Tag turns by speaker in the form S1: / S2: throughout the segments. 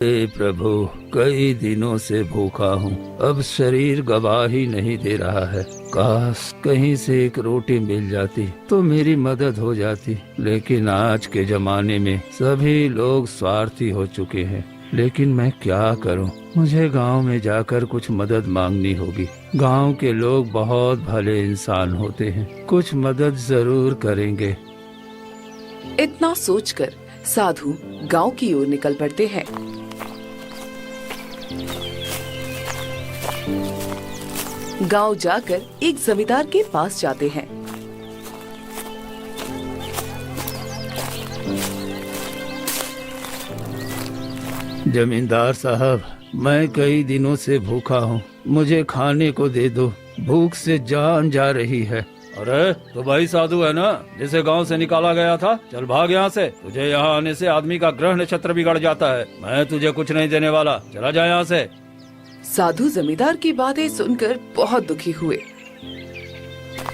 S1: हे प्रभु, कई दिनों से भूखा हूँ। अब शरीर गवाही नहीं दे रहा है। काश कहीं से एक रोटी मिल जाती तो मेरी मदद हो जाती। लेकिन आज के जमाने में सभी लोग स्वार्थी हो चुके हैं। लेकिन मैं क्या करूं? मुझे गांव में जाकर कुछ मदद मांगनी होगी। गांव के लोग बहुत भले इंसान होते हैं, कुछ मदद जरूर करेंगे।
S2: इतना सोचकर साधु गांव की ओर निकल पड़ते हैं। गांव जाकर एक जमींदार के पास जाते हैं।
S1: जमींदार साहब, मैं कई दिनों से भूखा हूँ, मुझे खाने को दे दो। भूख से जान जा रही है। अरे तो भाई साधु है ना, जिसे गांव से निकाला गया था? चल भाग यहाँ से। तुझे यहाँ आने से आदमी का ग्रह नक्षत्र बिगड़ जाता है। मैं तुझे कुछ नहीं देने वाला, चला जा यहाँ से।
S2: साधु जमींदार की बातें सुनकर बहुत दुखी हुए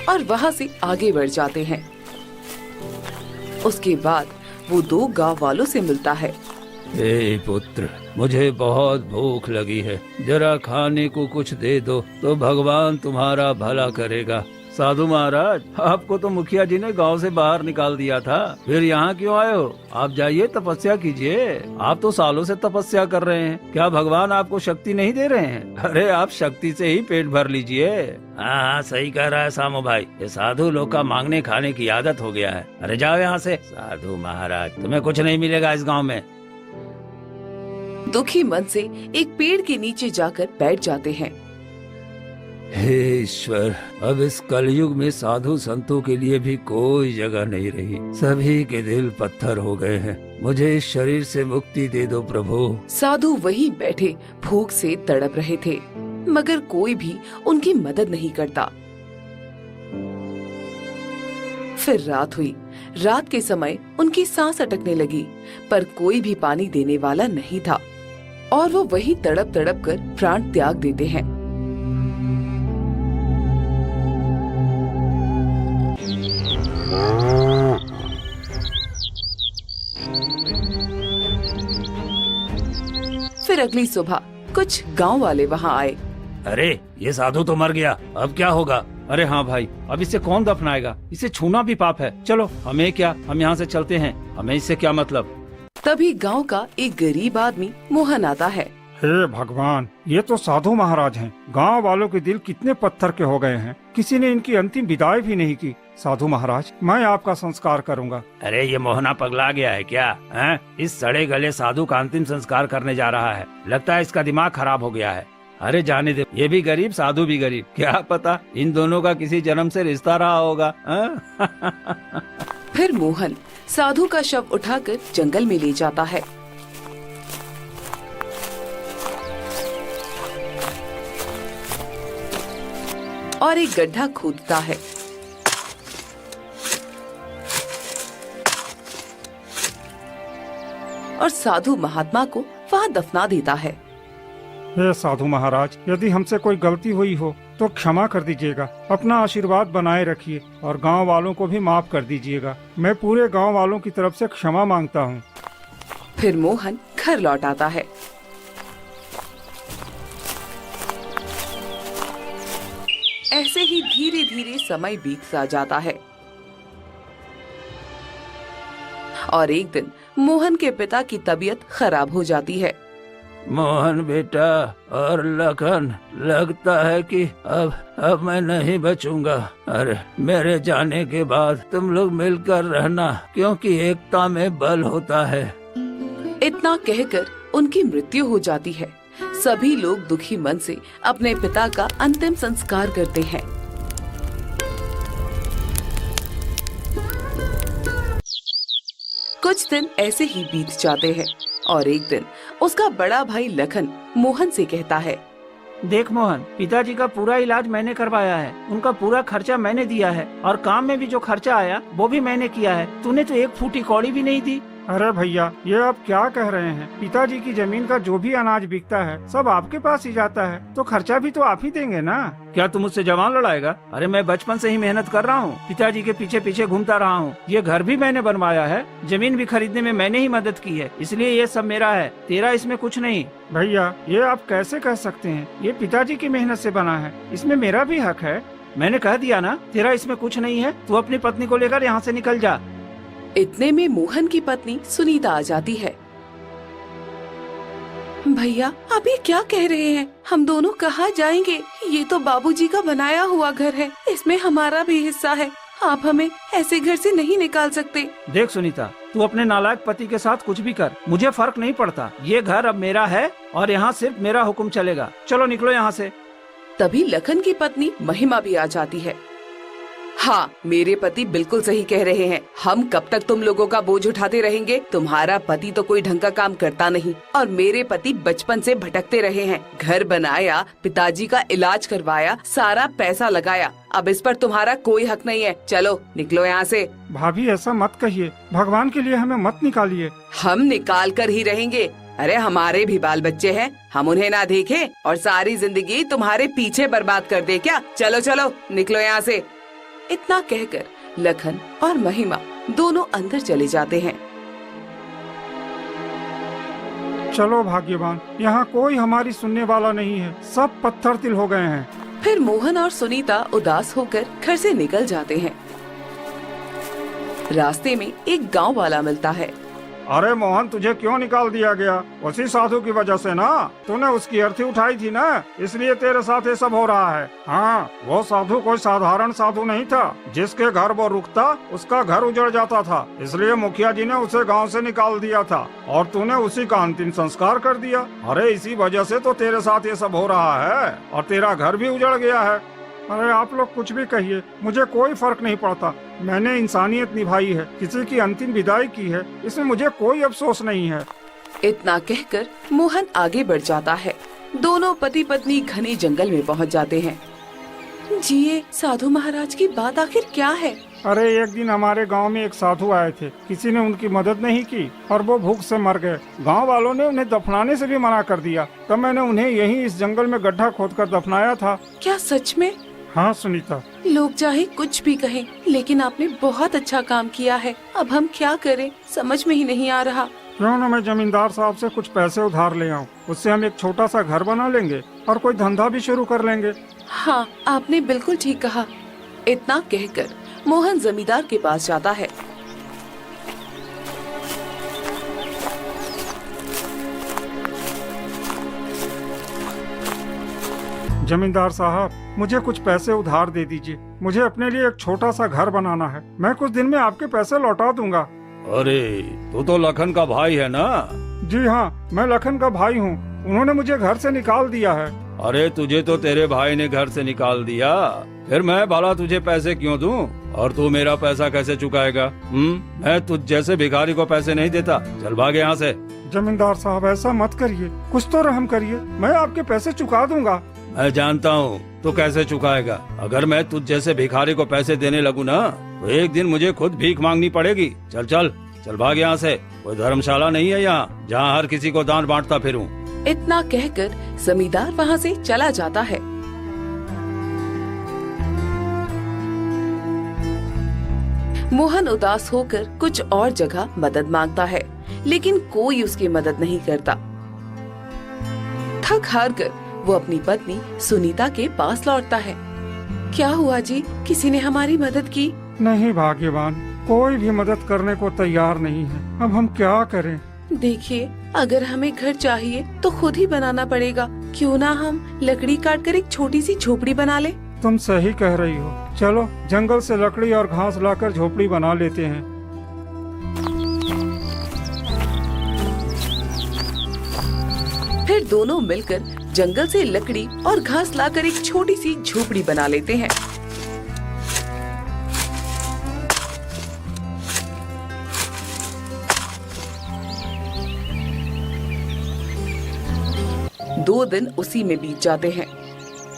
S2: और वहाँ से आगे बढ़ जाते हैं। उसके बाद वो दो गांव वालों से मिलता है।
S1: हे पुत्र, मुझे बहुत भूख लगी है, जरा खाने को कुछ दे दो तो भगवान तुम्हारा भला करेगा। साधु महाराज, आपको तो मुखिया जी ने गांव से बाहर निकाल दिया था, फिर यहाँ क्यों आए हो? आप जाइए तपस्या कीजिए। आप तो सालों से तपस्या कर रहे हैं, क्या भगवान आपको शक्ति नहीं दे रहे हैं? अरे आप शक्ति से ही पेट भर लीजिए। हाँ, सही कह रहा है सामू भाई, ये साधु लोग का मांगने खाने की आदत हो गया है। अरे जाओ यहाँ से। साधु महाराज, तुम्हें कुछ नहीं मिलेगा इस गाँव में।
S2: दुखी मन से एक पेड़ के नीचे जाकर बैठ जाते हैं।
S1: हे ईश्वर, अब इस कलयुग में साधु संतों के लिए भी कोई जगह नहीं रही। सभी के दिल पत्थर हो गए हैं। मुझे इस शरीर से मुक्ति दे दो प्रभु।
S2: साधु वहीं बैठे भूख से तड़प रहे थे, मगर कोई भी उनकी मदद नहीं करता। फिर रात हुई। रात के समय उनकी सांस अटकने लगी, पर कोई भी पानी देने वाला नहीं था और वो वहीं तड़प तड़प कर प्राण त्याग देते हैं। फिर अगली सुबह कुछ गांव वाले वहां आए।
S1: अरे ये साधु तो मर गया, अब क्या होगा? अरे हाँ भाई, अब इसे कौन दफनाएगा? इसे छूना भी पाप है। चलो हमें क्या, हम यहाँ से चलते हैं, हमें इससे क्या मतलब।
S2: तभी गांव का एक गरीब आदमी मोहन आता है।
S3: हे भगवान, ये तो साधु महाराज हैं। गांव वालों के दिल कितने पत्थर के हो गए हैं, किसी ने इनकी अंतिम विदाई भी नहीं की। साधु महाराज, मैं आपका संस्कार करूंगा।
S1: अरे ये मोहना पगला गया है क्या? हैं? इस सड़े गले साधु का अंतिम संस्कार करने जा रहा है। लगता है इसका दिमाग खराब हो गया है। अरे जाने दे, ये भी गरीब साधु भी गरीब, क्या पता इन दोनों का किसी जन्म से रिश्ता रहा होगा।
S2: फिर मोहन साधु का शव उठाकर जंगल में ले जाता है। और एक गड्ढा खोदता है। और साधु महात्मा को वहाँ दफना देता है।
S3: हे साधु महाराज, यदि हमसे कोई गलती हुई हो तो क्षमा कर दीजिएगा। अपना आशीर्वाद बनाए रखिए और गांव वालों को भी माफ कर दीजिएगा। मैं पूरे गांव वालों की तरफ से क्षमा मांगता हूँ।
S2: फिर मोहन घर लौट आता है। ऐसे ही धीरे धीरे समय बीतता जाता है और एक दिन मोहन के पिता की तबीयत खराब हो जाती है।
S1: मोहन बेटा और लखन, लगता है कि अब मैं नहीं बचूंगा। अरे मेरे जाने के बाद तुम लोग मिलकर रहना, क्योंकि एकता में बल होता है।
S2: इतना कहकर उनकी मृत्यु हो जाती है। सभी लोग दुखी मन से अपने पिता का अंतिम संस्कार करते हैं। कुछ दिन ऐसे ही बीत जाते हैं और एक दिन उसका बड़ा भाई लखन मोहन से कहता है,
S4: देख मोहन, पिताजी का पूरा इलाज मैंने करवाया है, उनका पूरा खर्चा मैंने दिया है और काम में भी जो खर्चा आया वो भी मैंने किया है। तूने तो एक फूटी कौड़ी भी नहीं दी।
S3: अरे भैया, ये आप क्या कह रहे हैं? पिताजी की जमीन का जो भी अनाज बिकता है सब आपके पास ही जाता है, तो खर्चा भी तो आप ही देंगे ना?
S4: क्या तुम मुझसे जवान लड़ाएगा? अरे मैं बचपन से ही मेहनत कर रहा हूँ, पिताजी के पीछे पीछे घूमता रहा हूँ। ये घर भी मैंने बनवाया है, जमीन भी खरीदने में मैंने ही मदद की है, इसलिए ये सब मेरा है, तेरा इसमें कुछ नहीं।
S3: भैया, ये आप कैसे कह सकते हैं? ये पिताजी की मेहनत से बना है, इसमें मेरा भी हक है।
S4: मैंने कह दिया ना, तेरा इसमें कुछ नहीं है। तू अपनी पत्नी को लेकर यहाँ से निकल जा।
S2: इतने में मोहन की पत्नी सुनीता आ जाती है। भैया, आप ये क्या कह रहे हैं? हम दोनों कहाँ जाएंगे? ये तो बाबूजी का बनाया हुआ घर है, इसमें हमारा भी हिस्सा है। आप हमें ऐसे घर से नहीं निकाल सकते।
S4: देख सुनीता, तू अपने नालायक पति के साथ कुछ भी कर, मुझे फर्क नहीं पड़ता। ये घर अब मेरा है और यहाँ सिर्फ मेरा हुक्म चलेगा। चलो निकलो यहाँ से।
S2: तभी लखन की पत्नी महिमा भी आ जाती है। हाँ, मेरे पति बिल्कुल सही कह रहे हैं। हम कब तक तुम लोगों का बोझ उठाते रहेंगे? तुम्हारा पति तो कोई ढंग का काम करता नहीं और मेरे पति बचपन से भटकते रहे हैं। घर बनाया, पिताजी का इलाज करवाया, सारा पैसा लगाया। अब इस पर तुम्हारा कोई हक नहीं है। चलो निकलो यहाँ से।
S3: भाभी, ऐसा मत कहिए, भगवान के लिए हमें मत निकालिए।
S2: हम निकाल कर ही रहेंगे। अरे हमारे भी बाल बच्चे हैं, हम उन्हें ना देखें और सारी जिंदगी तुम्हारे पीछे बर्बाद कर दे क्या? चलो चलो निकलो यहाँ से। इतना कहकर लखन और महिमा दोनों अंदर चले जाते हैं।
S3: चलो भाग्यवान, यहाँ कोई हमारी सुनने वाला नहीं है, सब पत्थर तिल हो गए हैं।
S2: फिर मोहन और सुनीता उदास होकर घर से निकल जाते हैं। रास्ते में एक गांव वाला मिलता है।
S3: अरे मोहन, तुझे क्यों निकाल दिया गया? उसी साधु की वजह से ना, तूने उसकी अर्थी उठाई थी ना, इसलिए तेरे साथ ये सब हो रहा है। हाँ, वो साधु कोई साधारण साधु नहीं था। जिसके घर वो रुकता उसका घर उजड़ जाता था, इसलिए मुखिया जी ने उसे गांव से निकाल दिया था और तूने उसी का अंतिम संस्कार कर दिया। अरे इसी वजह से तो तेरे साथ ये सब हो रहा है और तेरा घर भी उजड़ गया है। अरे आप लोग कुछ भी कहिए, मुझे कोई फर्क नहीं पड़ता। मैंने इंसानियत निभाई है, किसी की अंतिम विदाई की है, इसमें मुझे कोई अफसोस नहीं है।
S2: इतना कहकर मोहन आगे बढ़ जाता है। दोनों पति पत्नी घने जंगल में पहुंच जाते हैं। जी, ये साधु महाराज की बात आखिर क्या है?
S3: अरे एक दिन हमारे गांव में एक साधु आए थे, किसी ने उनकी मदद नहीं की और वो भूख से मर गए। गांव वालों ने उन्हें दफनाने से भी मना कर दिया, तब मैंने उन्हें यहीं इस जंगल में गड्ढा खोदकर दफनाया था।
S2: क्या सच में?
S3: हाँ सुनीता।
S2: लोग चाहे कुछ भी कहें, लेकिन आपने बहुत अच्छा काम किया है। अब हम क्या करें, समझ में ही नहीं आ रहा।
S3: क्यों न मैं जमींदार साहब से कुछ पैसे उधार ले आऊं, उससे हम एक छोटा सा घर बना लेंगे और कोई धंधा भी शुरू कर लेंगे।
S2: हाँ, आपने बिल्कुल ठीक कहा। इतना कहकर मोहन जमींदार के पास जाता है।
S3: जमींदार साहब, मुझे कुछ पैसे उधार दे दीजिए। मुझे अपने लिए एक छोटा सा घर बनाना है। मैं कुछ दिन में आपके पैसे लौटा दूंगा।
S1: अरे तू तो लखन का भाई है ना?
S3: जी हाँ, मैं लखन का भाई हूँ। उन्होंने मुझे घर से निकाल दिया है।
S1: अरे तुझे तो तेरे भाई ने घर से निकाल दिया, फिर मैं भला तुझे पैसे क्यों दूं? और तू मेरा पैसा कैसे चुकाएगा? मैं तुझ जैसे भिखारी को पैसे नहीं देता। चल भाग यहाँ से।
S3: जमींदार साहब, ऐसा मत करिए, कुछ तो रहम करिए। मैं आपके पैसे चुका दूंगा।
S1: मैं जानता हूँ तू कैसे चुकाएगा। अगर मैं तुझ जैसे भिखारी को पैसे देने लगूँ ना, तो एक दिन मुझे खुद भीख मांगनी पड़ेगी। चल चल चल भाग यहाँ से। कोई धर्मशाला नहीं है यहाँ जहाँ हर किसी को दान बांटता फिरूं।
S2: इतना कहकर जमींदार वहाँ से चला जाता है। मोहन उदास होकर कुछ और जगह मदद मांगता है, लेकिन कोई उसकी मदद नहीं करता। थक हार कर वो अपनी पत्नी सुनीता के पास लौटता है। क्या हुआ जी, किसी ने हमारी मदद की?
S3: नहीं भाग्यवान, कोई भी मदद करने को तैयार नहीं है। अब हम क्या करें?
S2: देखिए, अगर हमें घर चाहिए तो खुद ही बनाना पड़ेगा। क्यों ना हम लकड़ी काट कर एक छोटी सी झोपड़ी बना ले।
S3: तुम सही कह रही हो। चलो जंगल से लकड़ी और घास लाकर झोपड़ी बना लेते हैं।
S2: फिर दोनों मिलकर जंगल से लकड़ी और घास लाकर एक छोटी सी झोपड़ी बना लेते हैं। दो दिन उसी में बीत जाते हैं।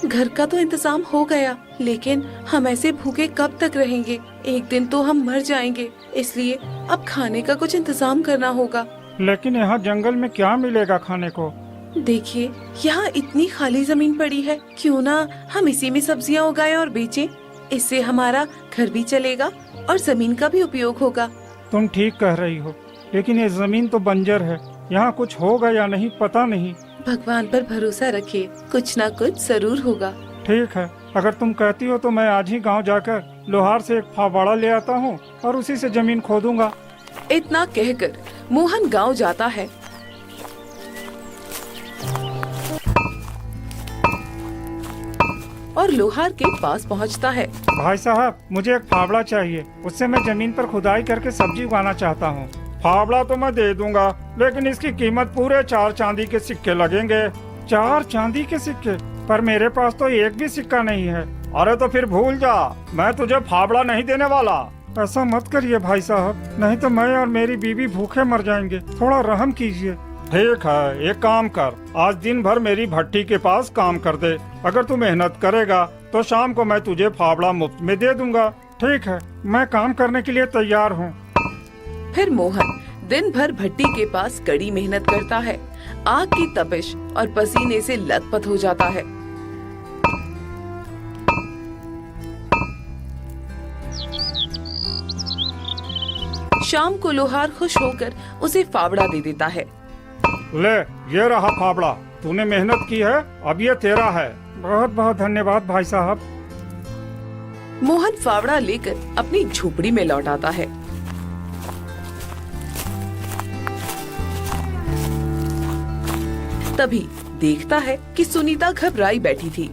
S2: घर का तो इंतजाम हो गया, लेकिन हम ऐसे भूखे कब तक रहेंगे? एक दिन तो हम मर जाएंगे, इसलिए अब खाने का कुछ इंतजाम करना होगा।
S3: लेकिन यहाँ जंगल में क्या मिलेगा खाने को?
S2: देखिए, यहाँ इतनी खाली जमीन पड़ी है, क्यों ना हम इसी में सब्जियाँ उगाएं और बेचें। इससे हमारा घर भी चलेगा और जमीन का भी उपयोग होगा।
S3: तुम ठीक कह रही हो, लेकिन ये जमीन तो बंजर है, यहाँ कुछ होगा या नहीं पता नहीं।
S2: भगवान पर भरोसा रखिए, कुछ ना कुछ जरूर होगा।
S3: ठीक है, अगर तुम कहती हो तो मैं आज ही गांव जाकर लोहार से एक फावड़ा ले आता हूँ और उसी से जमीन खोदूंगा।
S2: इतना कहकर मोहन गांव जाता है। और लोहार के पास पहुंचता है।
S3: भाई साहब, मुझे एक फावड़ा चाहिए, उससे मैं जमीन पर खुदाई करके सब्जी उगाना चाहता हूँ। फावड़ा तो मैं दे दूंगा, लेकिन इसकी कीमत पूरे 4 चांदी के सिक्के लगेंगे। 4 चांदी के सिक्के? पर मेरे पास तो एक भी सिक्का नहीं है। अरे तो फिर भूल जा, मैं तुझे फावड़ा नहीं देने वाला। ऐसा मत करिए भाई साहब, नहीं तो मैं और मेरी बीवी भूखे मर जाएंगे। थोड़ा रहम कीजिए। ठीक है, एक काम कर, आज दिन भर मेरी भट्टी के पास काम कर दे। अगर तू मेहनत करेगा तो शाम को मैं तुझे फावड़ा मुफ्त में दे दूंगा। ठीक है, मैं काम करने के लिए तैयार हूँ।
S2: फिर मोहन दिन भर भट्टी के पास कड़ी मेहनत करता है। आग की तपिश और पसीने से लथपथ हो जाता है। शाम को लोहार खुश होकर उसे फावड़ा दे देता है।
S3: ले, ये रहा फावड़ा, तूने मेहनत की है, अब ये तेरा है। बहुत बहुत धन्यवाद भाई साहब।
S2: मोहन फावड़ा लेकर अपनी झोपड़ी में लौट आता है। तभी देखता है कि सुनीता घबराई बैठी थी।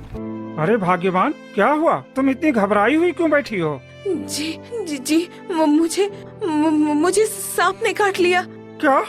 S3: अरे भाग्यवान, क्या हुआ? तुम इतनी घबराई हुई क्यों बैठी हो?
S2: जी जी जी, मुझे सांप ने काट लिया।
S3: क्या?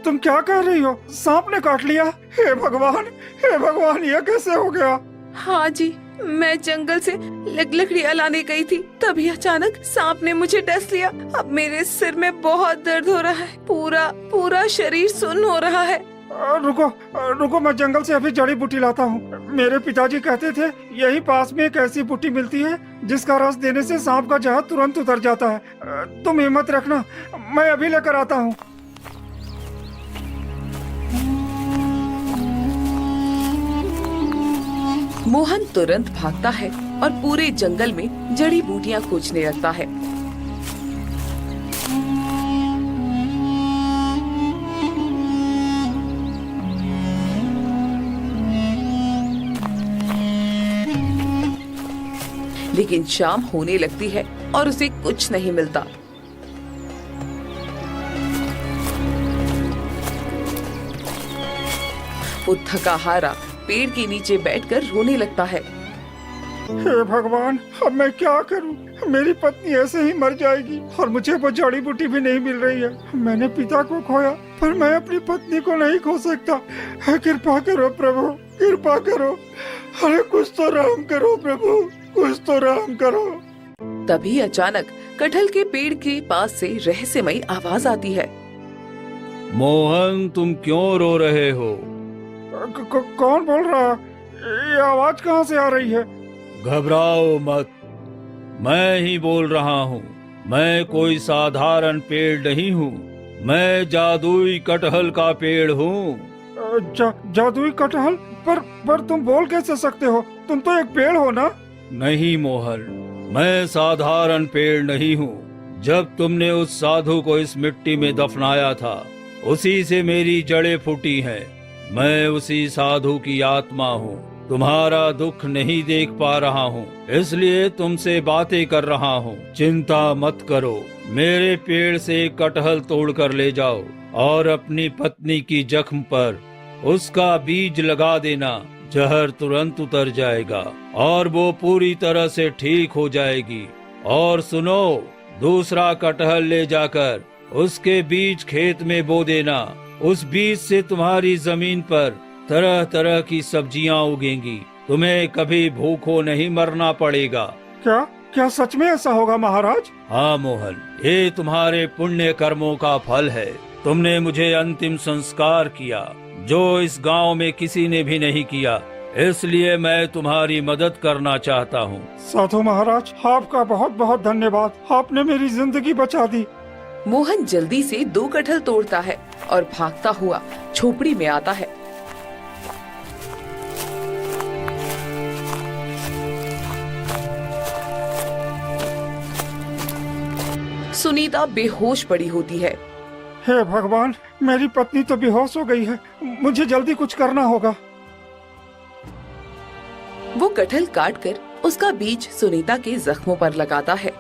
S3: तुम क्या कह रही हो? सांप ने काट लिया? हे भगवान, हे भगवान, ये कैसे हो गया?
S2: हाँ जी, मैं जंगल से लकड़ियाँ लाने गई थी, तभी अचानक सांप ने मुझे डस लिया। अब मेरे सिर में बहुत दर्द हो रहा है, पूरा शरीर सुन्न हो रहा है।
S3: रुको रुको, मैं जंगल से अभी जड़ी बूटी लाता हूँ। मेरे पिताजी कहते थे यही पास में एक ऐसी बूटी मिलती है जिसका रस देने से सांप का जहर तुरंत उतर जाता है। तुम हिम्मत रखना, मैं अभी लेकर आता हूँ।
S2: मोहन तुरंत भागता है और पूरे जंगल में जड़ी बूटियाँ खोजने लगता है। लेकिन शाम होने लगती है और उसे कुछ नहीं मिलता। वो थका हारा पेड़ के नीचे बैठकर रोने लगता है।
S3: हे भगवान, अब मैं क्या करूं? मेरी पत्नी ऐसे ही मर जाएगी और मुझे वो जड़ी बूटी भी नहीं मिल रही है। मैंने पिता को खोया, पर मैं अपनी पत्नी को नहीं खो सकता। कृपा करो प्रभु, कृपा करो। अरे कुछ तो रहम करो प्रभु, कुछ तो रहम करो।
S2: तभी अचानक कटहल के पेड़ के पास से रहस्यमयी आवाज आती है।
S1: मोहन, तुम क्यों रो रहे हो?
S3: कौन बोल रहा? ये आवाज कहाँ से आ रही है?
S1: घबराओ मत, मैं ही बोल रहा हूँ। मैं कोई साधारण पेड़ नहीं हूँ, मैं जादुई कटहल का पेड़ हूँ।
S3: जादुई कटहल? पर तुम बोल कैसे सकते हो? तुम तो एक पेड़ हो ना?
S1: नहीं मोहन, मैं साधारण पेड़ नहीं हूँ। जब तुमने उस साधु को इस मिट्टी में दफनाया था, उसी से मेरी जड़ें फूटी हैं। मैं उसी साधु की आत्मा हूँ। तुम्हारा दुख नहीं देख पा रहा हूँ, इसलिए तुमसे बातें कर रहा हूँ। चिंता मत करो, मेरे पेड़ से कटहल तोड़कर ले जाओ और अपनी पत्नी की जख्म पर उसका बीज लगा देना। जहर तुरंत उतर जाएगा और वो पूरी तरह से ठीक हो जाएगी। और सुनो, दूसरा कटहल ले जाकर उसके बीज खेत में बो देना। उस बीज से तुम्हारी जमीन पर तरह तरह की सब्जियां उगेंगी। तुम्हें कभी भूखों नहीं मरना पड़ेगा।
S3: क्या सच में ऐसा होगा महाराज?
S1: हाँ मोहन, ये तुम्हारे पुण्य कर्मों का फल है। तुमने मुझे अंतिम संस्कार किया, जो इस गांव में किसी ने भी नहीं किया। इसलिए मैं तुम्हारी मदद करना चाहता हूँ।
S3: साधु महाराज, आपका बहुत बहुत धन्यवाद, आपने मेरी जिंदगी बचा दी।
S2: मोहन जल्दी से 2 कटहल तोड़ता है और भागता हुआ झोपड़ी में आता है। सुनीता बेहोश पड़ी होती है।
S3: हे भगवान, मेरी पत्नी तो बेहोश हो गई है, मुझे जल्दी कुछ करना होगा।
S2: वो कटहल काटकर उसका बीज सुनीता के जख्मों पर लगाता है।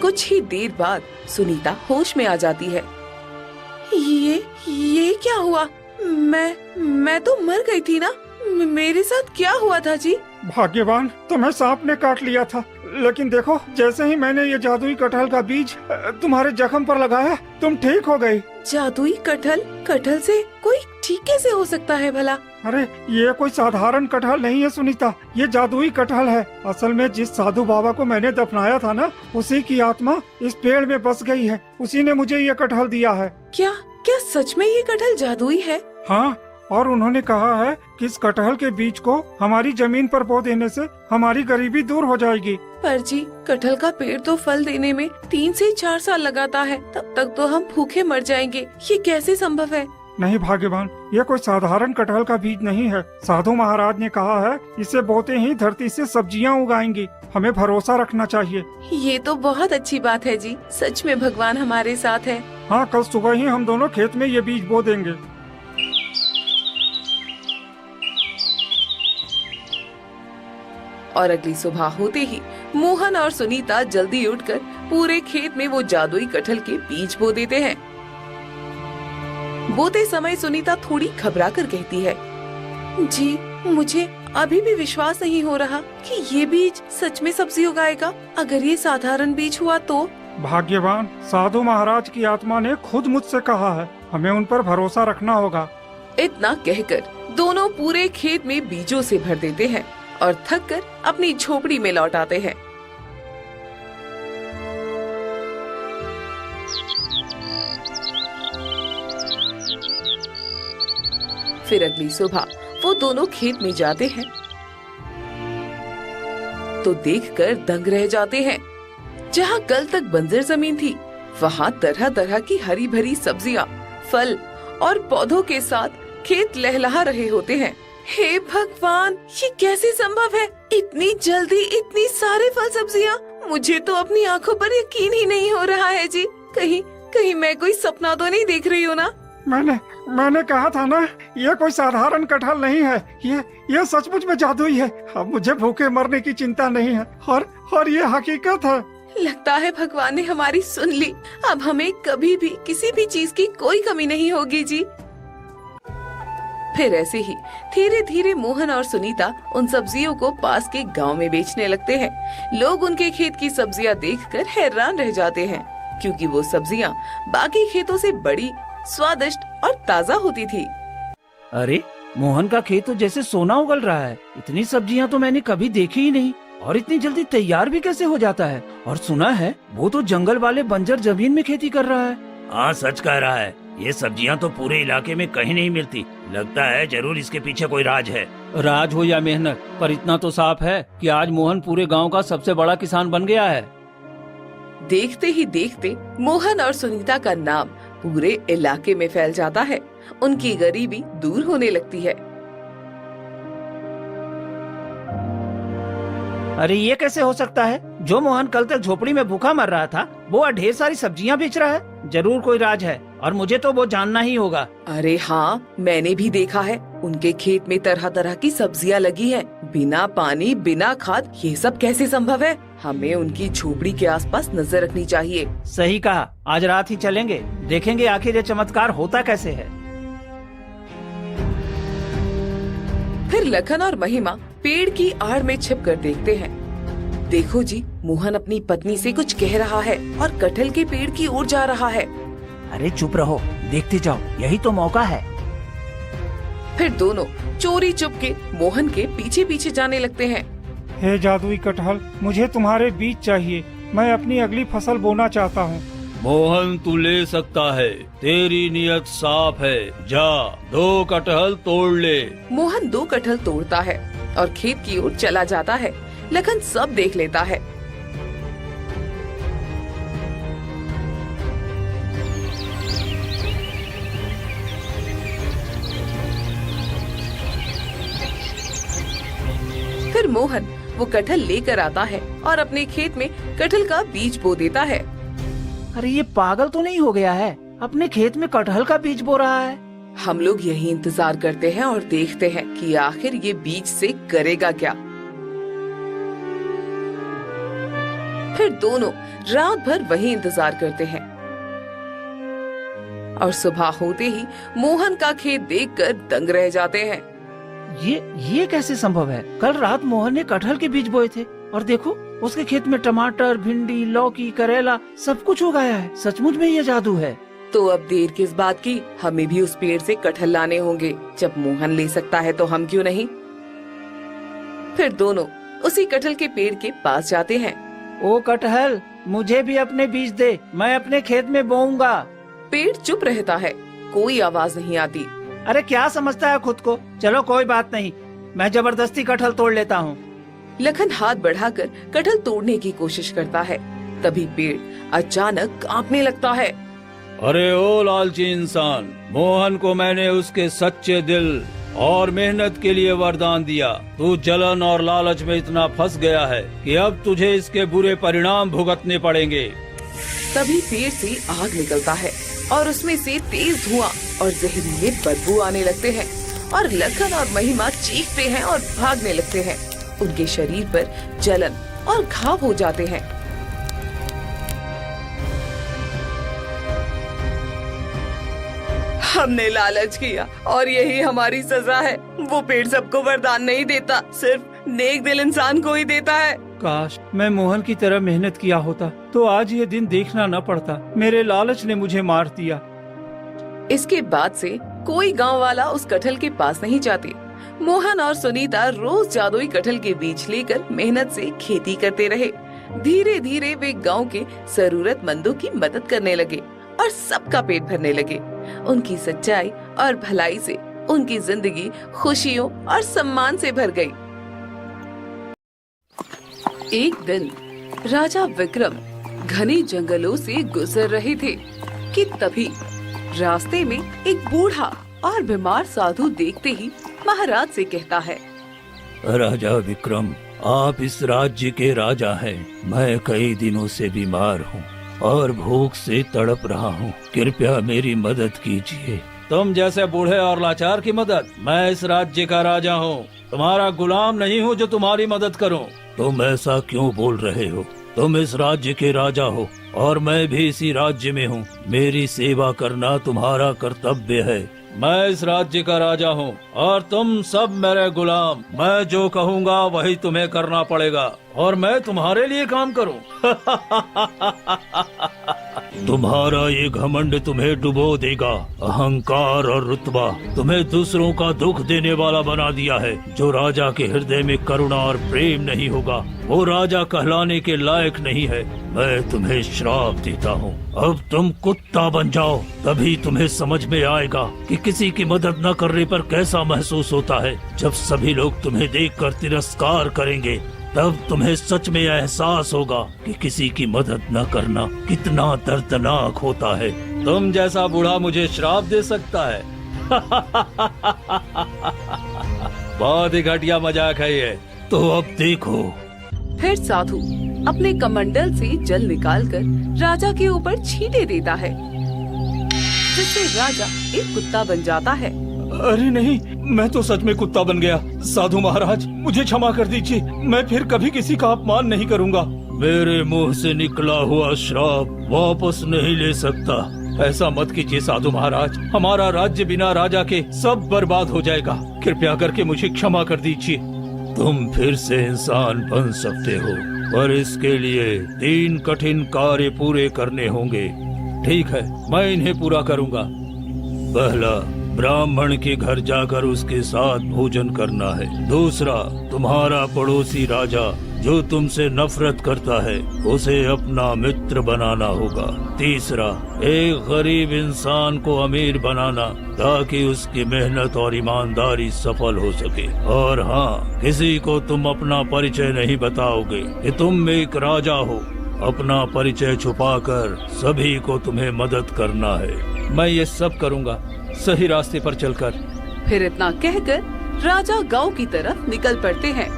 S2: कुछ ही देर बाद सुनीता होश में आ जाती है। ये क्या हुआ? मैं तो मर गई थी ना? मेरे साथ क्या हुआ था जी?
S3: भाग्यवान, तुम्हें सांप ने काट लिया था, लेकिन देखो, जैसे ही मैंने ये जादुई कटहल का बीज तुम्हारे जख्म पर लगाया, तुम ठीक हो गई।
S2: जादुई कटहल? कटहल से कोई ठीक कैसे हो सकता है भला?
S3: अरे ये कोई साधारण कटहल नहीं है सुनीता, ये जादुई कटहल है। असल में जिस साधु बाबा को मैंने दफनाया था ना, उसी की आत्मा इस पेड़ में बस गई है, उसी ने मुझे ये कटहल दिया है।
S2: क्या क्या सच में ये कटहल जादुई है?
S3: हाँ, और उन्होंने कहा है कि इस कटहल के बीज को हमारी जमीन पर बो देने से हमारी गरीबी दूर हो जाएगी।
S2: पर जी, कटहल का पेड़ तो फल देने में 3 से 4 साल लगाता है, तब तक तो हम भूखे मर जाएंगे। ये कैसे संभव है?
S3: नहीं भाग्यवान, ये कोई साधारण कटहल का बीज नहीं है। साधु महाराज ने कहा है, इसे बोते ही धरती से सब्जियां उगाएंगी। हमें भरोसा रखना चाहिए।
S2: ये तो बहुत अच्छी बात है जी, सच में भगवान हमारे साथ है।
S3: हाँ, कल सुबह ही हम दोनों खेत में ये बीज बो देंगे।
S2: और अगली सुबह होते ही मोहन और सुनीता जल्दी उठकर पूरे खेत में वो जादुई कटहल के बीज बो देते हैं। बोते समय सुनीता थोड़ी घबरा कर कहती है, जी मुझे अभी भी विश्वास नहीं हो रहा कि ये बीज सच में सब्जी उगाएगा। अगर ये साधारण बीज हुआ तो?
S3: भाग्यवान, साधु महाराज की आत्मा ने खुद मुझसे कहा है, हमें उन पर भरोसा रखना होगा।
S2: इतना कहकर दोनों पूरे खेत में बीजों से भर देते हैं और थक कर अपनी झोपड़ी में लौट आते हैं। फिर अगली सुबह वो दोनों खेत में जाते हैं तो देखकर दंग रह जाते हैं। जहाँ कल तक बंजर जमीन थी, वहाँ तरह तरह की हरी भरी सब्जियाँ, फल और पौधों के साथ खेत लहलहा रहे होते हैं। हे भगवान, ये कैसे संभव है? इतनी जल्दी इतनी सारे फल सब्जियाँ, मुझे तो अपनी आंखों पर यकीन ही नहीं हो रहा है जी। कहीं मैं कोई सपना तो नहीं देख रही हूँ ना?
S3: मैंने कहा था ना, ये कोई साधारण कटहल नहीं है, ये सचमुच में जादुई है। अब मुझे भूखे मरने की चिंता नहीं है, और ये हकीकत है।
S2: लगता है भगवान ने हमारी सुन ली। अब हमें कभी भी किसी भी चीज की कोई कमी नहीं होगी जी। फिर ऐसे ही धीरे धीरे मोहन और सुनीता उन सब्जियों को पास के गांव में बेचने लगते हैं। लोग उनके खेत की सब्जियां देखकर हैरान रह जाते हैं, क्योंकि वो सब्जियां बाकी खेतों से बड़ी, स्वादिष्ट और ताजा होती थी।
S4: अरे, मोहन का खेत तो जैसे सोना उगल रहा है। इतनी सब्जियां तो मैंने कभी देखी ही नहीं, और इतनी जल्दी तैयार भी कैसे हो जाता है? और सुना है वो तो जंगल वाले बंजर जमीन में खेती कर रहा है।
S1: हाँ, सच कह रहा है। ये सब्जियां तो पूरे इलाके में कहीं नहीं मिलती। लगता है जरूर इसके पीछे कोई राज है।
S4: राज हो या मेहनत, पर इतना तो साफ है कि आज मोहन पूरे गांव का सबसे बड़ा किसान बन गया है।
S2: देखते ही देखते मोहन और सुनीता का नाम पूरे इलाके में फैल जाता है। उनकी गरीबी दूर होने लगती है।
S4: अरे, ये कैसे हो सकता है? जो मोहन कल तक झोपड़ी में भूखा मर रहा था, वो आज ढेर सारी सब्जियां बेच रहा है। जरूर कोई राज है, और मुझे तो वो जानना ही होगा।
S2: अरे हाँ, मैंने भी देखा है। उनके खेत में तरह तरह की सब्जियां लगी हैं, बिना पानी, बिना खाद। ये सब कैसे संभव है? हमें उनकी झोपड़ी के आसपास नजर रखनी चाहिए।
S4: सही कहा, आज रात ही चलेंगे, देखेंगे आखिर ये चमत्कार होता कैसे है।
S2: फिर लखन और महिमा पेड़ की आड़ में छिप कर देखते हैं। देखो जी, मोहन अपनी पत्नी से कुछ कह रहा है और कटहल के पेड़ की ओर जा रहा है।
S4: अरे चुप रहो, देखते जाओ, यही तो मौका है।
S2: फिर दोनों चोरी चुपके मोहन के पीछे पीछे जाने लगते हैं।
S3: हे जादुई कटहल, मुझे तुम्हारे बीज चाहिए। मैं अपनी अगली फसल बोना चाहता हूँ।
S1: मोहन तू ले सकता है, तेरी नियत साफ है। जा 2 कटहल तोड़ ले।
S2: मोहन 2 कटहल तोड़ता है और खेत की ओर चला जाता है। लखन सब देख लेता है। फिर मोहन वो कटहल लेकर आता है और अपने खेत में कटहल का बीज बो देता है।
S4: अरे ये पागल तो नहीं हो गया है, अपने खेत में कटहल का बीज बो रहा है।
S2: हम लोग यही इंतजार करते हैं और देखते हैं कि आखिर ये बीज से करेगा क्या। फिर दोनों रात भर वही इंतजार करते हैं और सुबह होते ही मोहन का खेत देखकर दंग रह जाते हैं।
S4: ये कैसे संभव है? कल रात मोहन ने कटहल के बीज बोए थे और देखो उसके खेत में टमाटर, भिंडी, लौकी, करेला सब कुछ उगाया है। सचमुच में ये जादू है।
S2: तो अब देर किस बात की, हमें भी उस पेड़ से कटहल लाने होंगे। जब मोहन ले सकता है तो हम क्यों नहीं। फिर दोनों उसी कटहल के पेड़ के पास जाते हैं।
S4: ओ कटहल, मुझे भी अपने बीज दे, मैं अपने खेत में बोऊंगा।
S2: पेड़ चुप रहता है, कोई आवाज नहीं आती।
S4: अरे क्या समझता है खुद को? चलो कोई बात नहीं, मैं जबरदस्ती कटहल तोड़ लेता हूँ।
S2: लखन हाथ बढ़ाकर कटहल तोड़ने की कोशिश करता है। तभी पेड़ अचानक कांपने लगता है।
S1: अरे ओ लालची इंसान, मोहन को मैंने उसके सच्चे दिल और मेहनत के लिए वरदान दिया। तू जलन और लालच में इतना फंस गया है कि अब तुझे इसके बुरे परिणाम भुगतने पड़ेंगे।
S2: तभी पेड़ से आग निकलता है और उसमें से तेज धुआं और जहरीले बदबू आने लगते हैं और लखन और महिमा चीखते हैं और भागने लगते हैं। उनके शरीर पर जलन और घाव हो जाते हैं। हमने लालच किया और यही हमारी सजा है। वो पेड़ सबको वरदान नहीं देता, सिर्फ नेक दिल इंसान को ही देता है।
S4: काश मैं मोहन की तरह मेहनत किया होता तो आज ये दिन देखना न पड़ता। मेरे लालच ने मुझे मार दिया।
S2: इसके बाद से कोई गांव वाला उस कटहल के पास नहीं जाते। मोहन और सुनीता रोज जादुई कटहल के बीज लेकर मेहनत से खेती करते रहे। धीरे धीरे वे गांव के जरूरतमंदों की मदद करने लगे और सबका पेट भरने लगे। उनकी सच्चाई और भलाई से उनकी जिंदगी खुशियों और सम्मान से भर गई। एक दिन राजा विक्रम घने जंगलों से गुजर रहे थे कि तभी रास्ते में एक बूढ़ा और बीमार साधु देखते ही महाराज से कहता है,
S1: राजा विक्रम, आप इस राज्य के राजा हैं। मैं कई दिनों से बीमार हूँ और भूख से तड़प रहा हूँ। कृपया मेरी मदद कीजिए। तुम जैसे बूढ़े और लाचार की मदद? मैं इस राज्य का राजा हूँ, तुम्हारा गुलाम नहीं हूँ जो तुम्हारी मदद करूँ। तुम ऐसा क्यों बोल रहे हो? तुम इस राज्य के राजा हो और मैं भी इसी राज्य में हूँ। मेरी सेवा करना तुम्हारा कर्तव्य है। मैं इस राज्य का राजा हूँ और तुम सब मेरे गुलाम। मैं जो कहूँगा वही तुम्हें करना पड़ेगा और मैं तुम्हारे लिए काम करूँ। तुम्हारा ये घमंड तुम्हें डुबो देगा। अहंकार और रुतबा तुम्हें दूसरों का दुख देने वाला बना दिया है। जो राजा के हृदय में करुणा और प्रेम नहीं होगा वो राजा कहलाने के लायक नहीं है। मैं तुम्हें श्राप देता हूँ, अब तुम कुत्ता बन जाओ, तभी तुम्हें समझ में आएगा कि किसी की मदद न करने पर कैसा महसूस होता है। जब सभी लोग तुम्हें देखकर तिरस्कार करेंगे तब तुम्हें सच में एहसास होगा कि किसी की मदद न करना कितना दर्दनाक होता है। तुम जैसा बूढ़ा मुझे श्राप दे सकता है? बहुत ही घटिया मजाक है ये। तो अब देखो।
S2: फिर साधु अपने कमंडल से जल निकालकर राजा के ऊपर छींटे देता है, जिससे राजा एक कुत्ता बन जाता है।
S3: अरे नहीं, मैं तो सच में कुत्ता बन गया। साधु महाराज, मुझे क्षमा कर दीजिए। मैं फिर कभी किसी का अपमान नहीं करूँगा।
S1: मेरे मुंह से निकला हुआ श्राप वापस नहीं ले सकता। ऐसा मत कीजिए साधु महाराज, हमारा राज्य बिना राजा के सब बर्बाद हो जाएगा। कृपया करके मुझे क्षमा कर दीजिए। तुम फिर से इंसान बन सकते हो, पर इसके लिए 3 कठिन कार्य पूरे करने होंगे। ठीक है, मैं इन्हें पूरा करूँगा। पहला, ब्राह्मण के घर जाकर उसके साथ भोजन करना है। दूसरा, तुम्हारा पड़ोसी राजा जो तुमसे नफरत करता है उसे अपना मित्र बनाना होगा। तीसरा, एक गरीब इंसान को अमीर बनाना ताकि उसकी मेहनत और ईमानदारी सफल हो सके। और हाँ, किसी को तुम अपना परिचय नहीं बताओगे कि तुम एक राजा हो। अपना परिचय छुपाकर सभी को तुम्हें मदद करना है।
S4: मैं ये सब करूँगा, सही रास्ते पर चलकर।
S2: फिर इतना कहकर राजा गांव की तरफ निकल पड़ते हैं।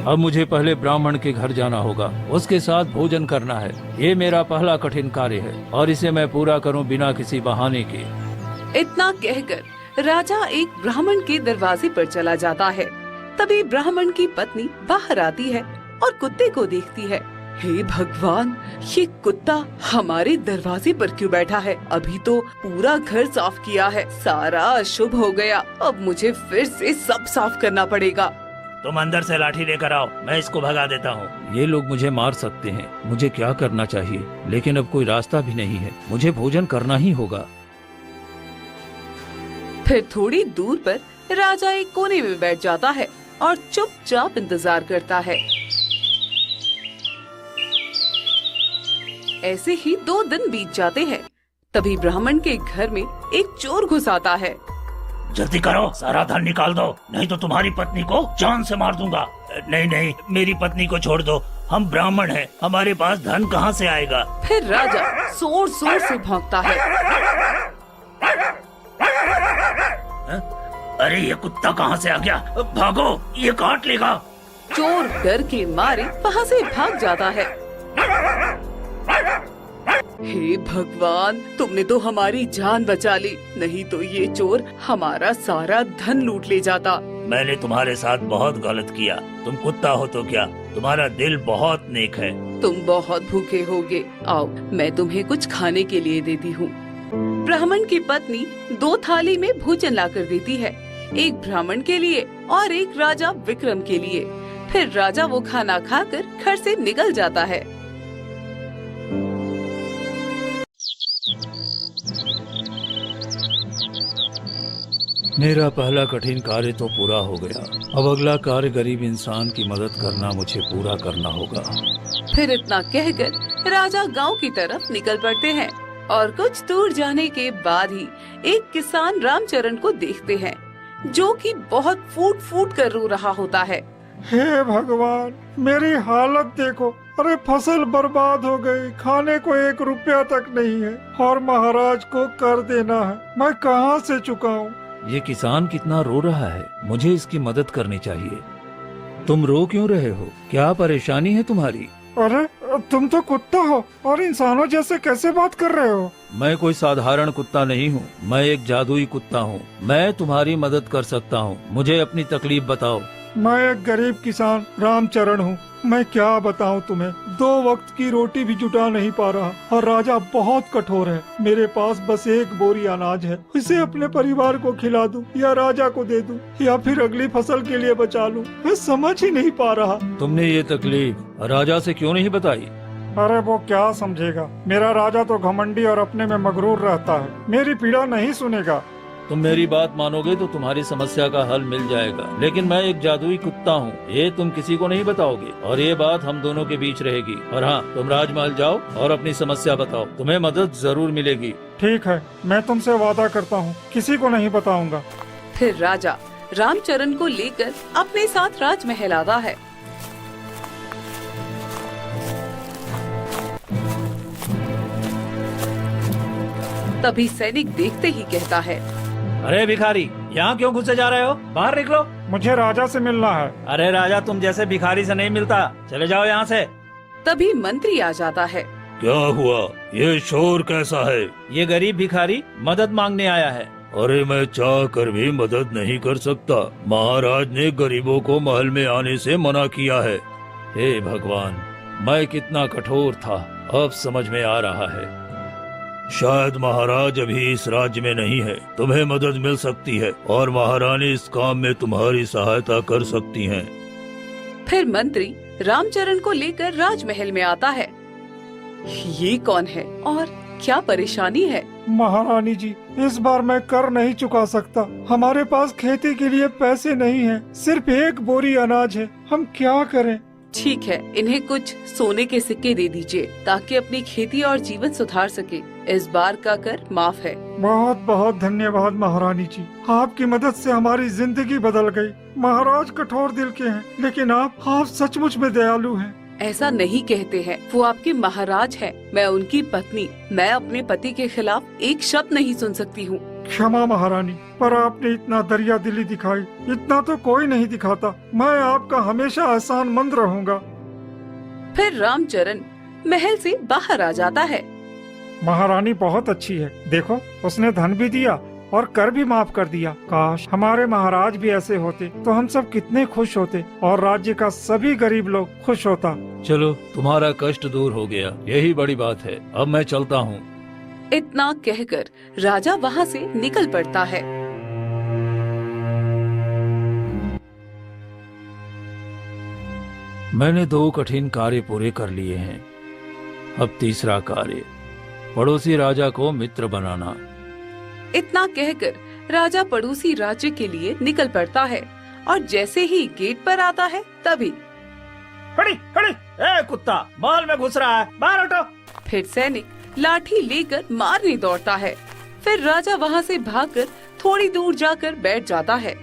S4: अब मुझे पहले ब्राह्मण के घर जाना होगा, उसके साथ भोजन करना है। ये मेरा पहला कठिन कार्य है और इसे मैं पूरा करूं बिना किसी बहाने के।
S2: इतना कहकर राजा एक ब्राह्मण के दरवाजे पर चला जाता है। तभी ब्राह्मण की पत्नी बाहर आती है और कुत्ते को देखती है। हे भगवान, ये कुत्ता हमारे दरवाजे पर क्यों बैठा है? अभी तो पूरा घर साफ किया है, सारा अशुभ हो गया। अब मुझे फिर से सब साफ करना पड़ेगा।
S4: तुम अंदर से लाठी लेकर आओ, मैं इसको भगा देता हूँ। ये लोग मुझे मार सकते हैं, मुझे क्या करना चाहिए? लेकिन अब कोई रास्ता भी नहीं है, मुझे भोजन करना ही होगा।
S2: फिर थोड़ी दूर पर राजा एक कोने में बैठ जाता है और चुपचाप इंतजार करता है। ऐसे ही 2 दिन बीत जाते हैं। तभी ब्राह्मण के घर में एक चोर घुस आता है।
S4: जल्दी करो, सारा धन निकाल दो, नहीं तो तुम्हारी पत्नी को जान से मार दूंगा। नहीं नहीं, मेरी पत्नी को छोड़ दो, हम ब्राह्मण हैं, हमारे पास धन कहाँ से आएगा?
S2: फिर राजा जोर जोर से भौंकता है।
S4: अरे ये कुत्ता कहाँ से आ गया? भागो, ये काट लेगा।
S2: चोर डर के मारे वहाँ से भाग जाता है। हे भगवान, तुमने तो हमारी जान बचा ली, नहीं तो ये चोर हमारा सारा धन लूट ले जाता।
S4: मैंने तुम्हारे साथ बहुत गलत किया। तुम कुत्ता हो तो क्या, तुम्हारा दिल बहुत नेक है।
S2: तुम बहुत भूखे होगे, आओ मैं तुम्हें कुछ खाने के लिए देती हूँ। ब्राह्मण की पत्नी 2 थाली में भोजन लाकर देती है, एक ब्राह्मण के लिए और एक राजा विक्रम के लिए। फिर राजा वो खाना खाकर घर से निकल जाता है।
S1: मेरा पहला कठिन कार्य तो पूरा हो गया। अब अगला कार्य गरीब इंसान की मदद करना मुझे पूरा करना होगा।
S2: फिर इतना कहकर राजा गांव की तरफ निकल पड़ते हैं और कुछ दूर जाने के बाद ही एक किसान रामचरण को देखते हैं, जो कि बहुत फूट फूट कर रो रहा होता है।
S3: हे भगवान, मेरी हालत देखो। अरे फसल बर्बाद हो गई, खाने को 1 रुपया तक नहीं है और महाराज को कर देना है। मैं कहाँ से चुकाऊं?
S1: ये किसान कितना रो रहा है, मुझे इसकी मदद करनी चाहिए। तुम रो क्यों रहे हो? क्या परेशानी है तुम्हारी?
S3: अरे तुम तो कुत्ता हो और इंसानों जैसे कैसे बात कर रहे हो?
S1: मैं कोई साधारण कुत्ता नहीं हूँ, मैं एक जादुई कुत्ता हूँ। मैं तुम्हारी मदद कर सकता हूँ, मुझे अपनी तकलीफ बताओ।
S3: मैं एक गरीब किसान रामचरण हूँ। मैं क्या बताऊँ तुम्हें, 2 वक्त की रोटी भी जुटा नहीं पा रहा और राजा बहुत कठोर है। मेरे पास बस 1 बोरी अनाज है, इसे अपने परिवार को खिला दूं या राजा को दे दूं या फिर अगली फसल के लिए बचा लूं, मैं समझ ही नहीं पा रहा।
S1: तुमने ये तकलीफ राजा से क्यों नहीं बताई?
S3: अरे वो क्या समझेगा, मेरा राजा तो घमंडी और अपने में मगरूर रहता है, मेरी पीड़ा नहीं सुनेगा।
S1: तुम मेरी बात मानोगे तो तुम्हारी समस्या का हल मिल जाएगा, लेकिन मैं एक जादुई कुत्ता हूँ, ये तुम किसी को नहीं बताओगे और ये बात हम दोनों के बीच रहेगी। और हाँ, तुम राजमहल जाओ और अपनी समस्या बताओ, तुम्हें मदद जरूर मिलेगी।
S3: ठीक है, मैं तुमसे वादा करता हूँ, किसी को नहीं बताऊंगा।
S2: फिर राजा रामचरण को लेकर अपने साथ राजमहल आता है। तभी सैनिक देखते ही कहता है,
S4: अरे भिखारी, यहाँ क्यों घुसे जा रहे हो? बाहर निकलो।
S3: मुझे राजा से मिलना है।
S4: अरे राजा तुम जैसे भिखारी से नहीं मिलता, चले जाओ यहाँ से।
S2: तभी मंत्री आ जाता है।
S1: क्या हुआ? ये शोर कैसा है?
S4: ये गरीब भिखारी मदद मांगने आया है।
S1: अरे मैं चाह कर भी मदद नहीं कर सकता, महाराज ने गरीबों को महल में आने से मना किया है। हे भगवान, मैं कितना कठोर था, अब समझ में आ रहा है। शायद महाराज अभी इस राज्य में नहीं है, तुम्हें मदद मिल सकती है और महारानी इस काम में तुम्हारी सहायता कर सकती हैं।
S2: फिर मंत्री रामचरण को लेकर राजमहल में आता है। ये कौन है और क्या परेशानी है?
S3: महारानी जी, इस बार मैं कर नहीं चुका सकता। हमारे पास खेती के लिए पैसे नहीं हैं, सिर्फ 1 बोरी अनाज है। हम क्या करें?
S2: ठीक है, इन्हें कुछ सोने के सिक्के दे दीजिए ताकि अपनी खेती और जीवन सुधार सके। इस बार का कर माफ है।
S3: बहुत बहुत धन्यवाद महारानी जी, आपकी मदद से हमारी जिंदगी बदल गई। महाराज कठोर दिल के हैं, लेकिन आप सचमुच में दयालु हैं।
S2: ऐसा नहीं कहते हैं, वो आपके महाराज हैं। मैं उनकी पत्नी, मैं अपने पति के खिलाफ एक शब्द नहीं सुन सकती हूँ।
S3: क्षमा महारानी, पर आपने इतना दरिया दिली दिखाई, इतना तो कोई नहीं दिखाता। मैं आपका हमेशा एहसानमंद रहूंगा।
S2: फिर रामचरण महल से बाहर आ जाता है।
S3: महारानी बहुत अच्छी है, देखो उसने धन भी दिया और कर भी माफ कर दिया। काश हमारे महाराज भी ऐसे होते तो हम सब कितने खुश होते और राज्य का सभी गरीब लोग खुश होता।
S1: चलो, तुम्हारा कष्ट दूर हो गया, यही बड़ी बात है। अब मैं चलता हूँ।
S2: इतना कहकर राजा वहाँ से निकल पड़ता है।
S1: मैंने 2 कठिन कार्य पूरे कर लिए हैं। अब तीसरा कार्य, पड़ोसी राजा को मित्र बनाना।
S2: इतना कहकर राजा पड़ोसी राज्य के लिए निकल पड़ता है और जैसे ही गेट पर आता है तभी
S4: खड़ी खड़ी, ए कुत्ता मॉल में घुस रहा है, बाहर हटो।
S2: फिर सैनिक लाठी लेकर मारने दौड़ता है। फिर राजा वहाँ से भागकर थोड़ी दूर जाकर बैठ जाता है।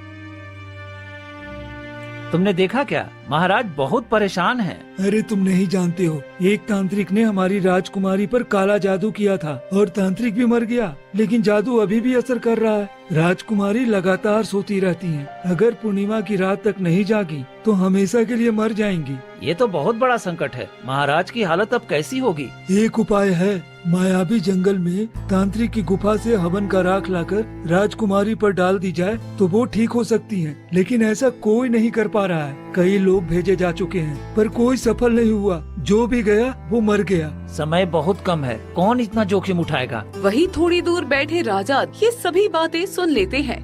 S4: तुमने देखा क्या? महाराज बहुत परेशान हैं।
S5: अरे तुम नहीं जानते हो, एक तांत्रिक ने हमारी राजकुमारी पर काला जादू किया था और तांत्रिक भी मर गया, लेकिन जादू अभी भी असर कर रहा है। राजकुमारी लगातार सोती रहती हैं। अगर पूर्णिमा की रात तक नहीं जागी तो हमेशा के लिए मर जाएंगी।
S4: ये तो बहुत बड़ा संकट है। महाराज की हालत अब कैसी होगी?
S5: एक उपाय है, मायावी जंगल में तांत्रिक की गुफा से हवन का राख लाकर राजकुमारी पर डाल दी जाए तो वो ठीक हो सकती हैं। लेकिन ऐसा कोई नहीं कर पा रहा है। कई लोग भेजे जा चुके हैं पर कोई सफल नहीं हुआ। जो भी गया वो मर गया।
S4: समय बहुत कम है, कौन इतना जोखिम उठाएगा?
S2: वही थोड़ी दूर बैठे राजा ये सभी बातें सुन लेते हैं।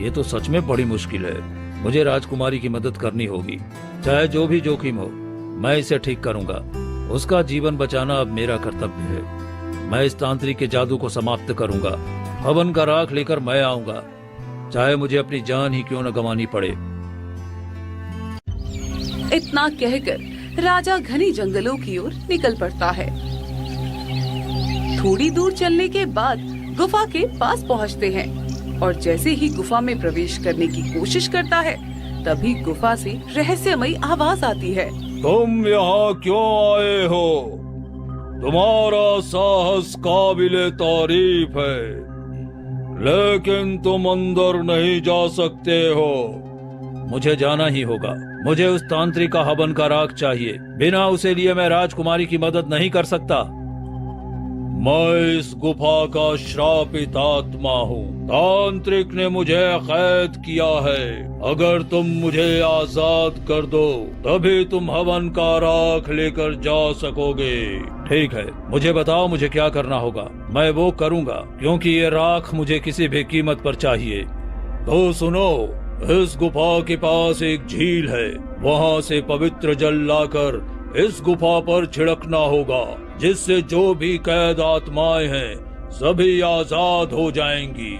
S1: ये तो सच में बड़ी मुश्किल है। मुझे राजकुमारी की मदद करनी होगी, चाहे जो भी जोखिम हो। मैं इसे ठीक करूंगा। उसका जीवन बचाना अब मेरा कर्तव्य है। मैं इस तांत्रिक के जादू को समाप्त करूंगा। हवन का राख लेकर मैं आऊंगा, चाहे मुझे अपनी जान ही क्यों न गंवानी पड़े।
S2: इतना कहकर राजा घने जंगलों की ओर निकल पड़ता है। थोड़ी दूर चलने के बाद गुफा के पास पहुंचते हैं और जैसे ही गुफा में प्रवेश करने की कोशिश करता है तभी गुफा से रहस्यमयी आवाज आती है।
S1: तुम यहाँ क्यों आए हो? तुम्हारा साहस काबिले तारीफ है, लेकिन तुम अंदर नहीं जा सकते हो। मुझे जाना ही होगा। मुझे उस तांत्रिक का हवन का राख चाहिए। बिना उसे लिए मैं राजकुमारी की मदद नहीं कर सकता। मैं इस गुफा का श्रापित आत्मा हूँ। तांत्रिक ने मुझे कैद किया है। अगर तुम मुझे आजाद कर दो तभी तुम हवन का राख लेकर जा सकोगे। ठीक है, मुझे बताओ मुझे क्या करना होगा। मैं वो करूँगा, क्योंकि ये राख मुझे किसी भी कीमत पर चाहिए। तो सुनो, इस गुफा के पास एक झील है। वहाँ से पवित्र जल लाकर इस गुफा पर छिड़कना होगा, जिससे जो भी कैद आत्माएं हैं सभी आजाद हो जाएंगी।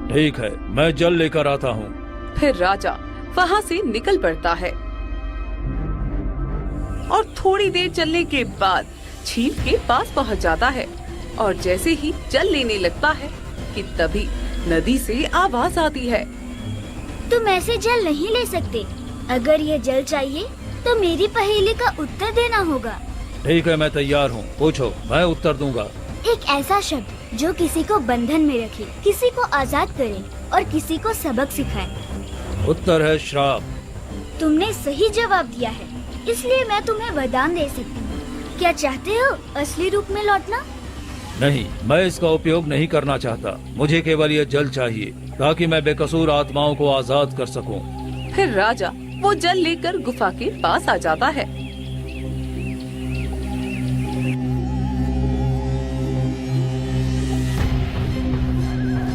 S1: ठीक है, मैं जल लेकर आता हूँ।
S2: फिर राजा वहाँ से निकल पड़ता है और थोड़ी देर चलने के बाद झील के पास पहुँच जाता है और जैसे ही जल लेने लगता है कि तभी नदी से आवाज आती है।
S6: तुम ऐसे जल नहीं ले सकते। अगर ये जल चाहिए तो मेरी पहेली का उत्तर देना होगा।
S1: ठीक है, मैं तैयार हूँ। पूछो, मैं उत्तर दूंगा।
S6: एक ऐसा शब्द जो किसी को बंधन में रखे, किसी को आजाद करे और किसी को सबक सिखाए।
S1: उत्तर है श्राप।
S6: तुमने सही जवाब दिया है, इसलिए मैं तुम्हें वरदान दे सकती हूँ। क्या चाहते हो असली रूप में लौटना?
S1: नहीं, मैं इसका उपयोग नहीं करना चाहता। मुझे केवल ये जल चाहिए ताकि मैं बेकसूर आत्माओं को आजाद कर सकूं।
S2: फिर राजा वो जल लेकर गुफा के पास आ जाता है।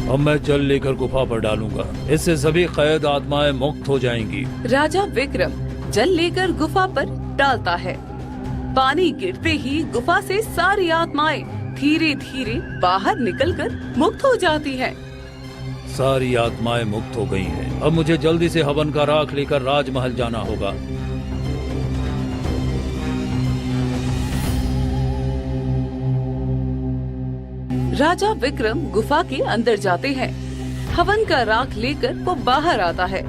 S1: अब मैं जल लेकर गुफा पर डालूंगा। इससे सभी कैद आत्माएं मुक्त हो जाएंगी।
S2: राजा विक्रम जल लेकर गुफा पर डालता है। पानी गिरते ही गुफा से सारी आत्माएं धीरे धीरे बाहर निकलकर मुक्त हो जाती हैं।
S1: सारी आत्माएं मुक्त हो गई हैं। अब मुझे जल्दी से हवन का राख लेकर राजमहल जाना होगा।
S2: राजा विक्रम गुफा के अंदर जाते हैं। हवन का राख लेकर वो बाहर आता है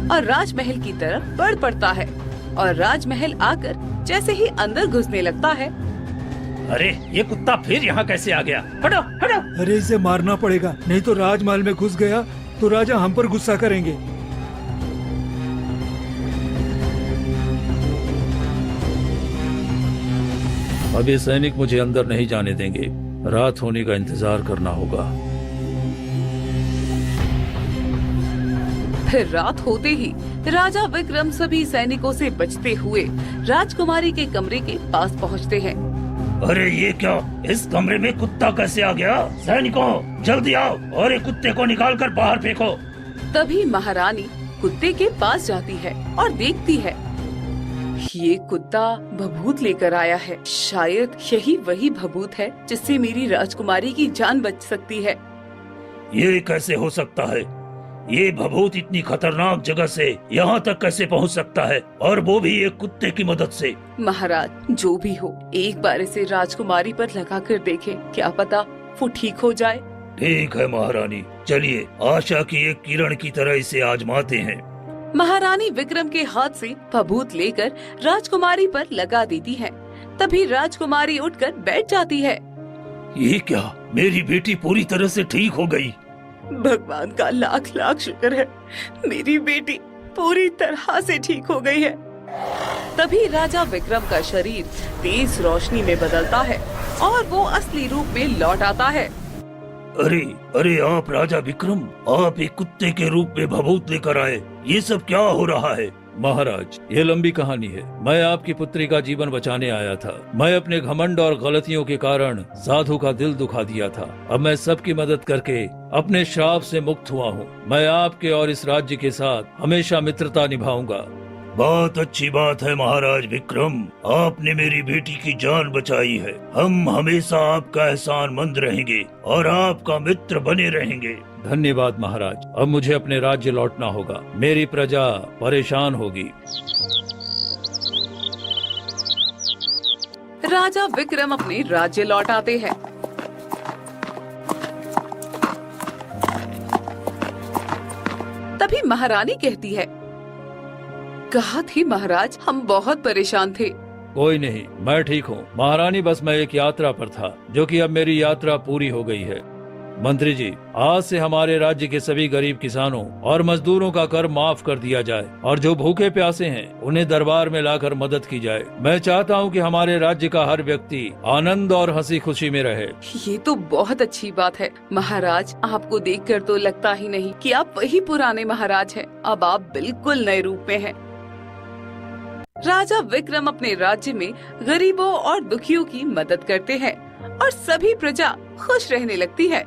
S2: और राजमहल की तरफ बढ़ पड़ता है और राजमहल आकर जैसे ही अंदर घुसने लगता है।
S4: अरे ये कुत्ता फिर यहाँ कैसे आ गया? हटो हटो।
S5: अरे इसे मारना पड़ेगा, नहीं तो राजमहल में घुस गया तो राजा हम पर गुस्सा करेंगे।
S1: अब ये सैनिक मुझे अंदर नहीं जाने देंगे। रात होने का इंतजार करना होगा।
S2: फिर रात होते ही राजा विक्रम सभी सैनिकों से बचते हुए राजकुमारी के कमरे के पास पहुंचते हैं।
S1: अरे ये क्या, इस कमरे में कुत्ता कैसे आ गया? सैनिकों जल्दी आओ और एक कुत्ते को निकाल कर बाहर फेंको।
S2: तभी महारानी कुत्ते के पास जाती है और देखती है ये कुत्ता भभूत लेकर आया है। शायद यही वही भभूत है जिससे मेरी राजकुमारी की जान बच सकती है।
S1: ये कैसे हो सकता है? ये भभूत इतनी खतरनाक जगह से यहाँ तक कैसे पहुँच सकता है, और वो भी एक कुत्ते की मदद से?
S2: महाराज जो भी हो, एक बार इसे राजकुमारी पर लगा कर देखें, क्या पता वो ठीक हो जाए।
S1: ठीक है महारानी, चलिए आशा की एक किरण की तरह इसे आजमाते हैं।
S2: महारानी विक्रम के हाथ से भभूत लेकर राजकुमारी पर लगा देती है। तभी राजकुमारी उठकर बैठ जाती है।
S1: ये क्या, मेरी बेटी पूरी तरह से ठीक हो गई।
S2: भगवान का लाख लाख शुक्र है, मेरी बेटी पूरी तरह से ठीक हो गई है। तभी राजा विक्रम का शरीर तेज रोशनी में बदलता है और वो असली रूप में लौट आता है।
S1: अरे अरे, आप राजा विक्रम, आप एक कुत्ते के रूप में भभूत लेकर आए, ये सब क्या हो रहा है? महाराज ये लंबी कहानी है। मैं आपकी पुत्री का जीवन बचाने आया था। मैं अपने घमंड और गलतियों के कारण साधु का दिल दुखा दिया था। अब मैं सबकी मदद करके अपने श्राप से मुक्त हुआ हूँ। मैं आपके और इस राज्य के साथ हमेशा मित्रता निभाऊंगा। बहुत अच्छी बात है महाराज विक्रम, आपने मेरी बेटी की जान बचाई है। हम हमेशा आपका एहसानमंद रहेंगे और आपका मित्र बने रहेंगे। धन्यवाद महाराज। अब मुझे अपने राज्य लौटना होगा, मेरी प्रजा परेशान होगी।
S2: राजा विक्रम अपने राज्य लौट आते हैं। तभी महारानी कहती है, कहा थी महाराज, हम बहुत परेशान थे।
S1: कोई नहीं, मैं ठीक हूँ महारानी, बस मैं एक यात्रा पर था, जो कि अब मेरी यात्रा पूरी हो गई है। मंत्री जी, आज से हमारे राज्य के सभी गरीब किसानों और मजदूरों का कर माफ कर दिया जाए और जो भूखे प्यासे हैं उन्हें दरबार में लाकर मदद की जाए। मैं चाहता हूँ कि हमारे राज्य का हर व्यक्ति आनंद और हंसी खुशी में रहे।
S2: ये तो बहुत अच्छी बात है महाराज। आपको देखकर तो लगता ही नहीं कि आप वही पुराने महाराज हैं। अब आप बिल्कुल नए रूप में हैं। राजा विक्रम अपने राज्य में गरीबों और दुखियों की मदद करते हैं और सभी प्रजा खुश रहने लगती है।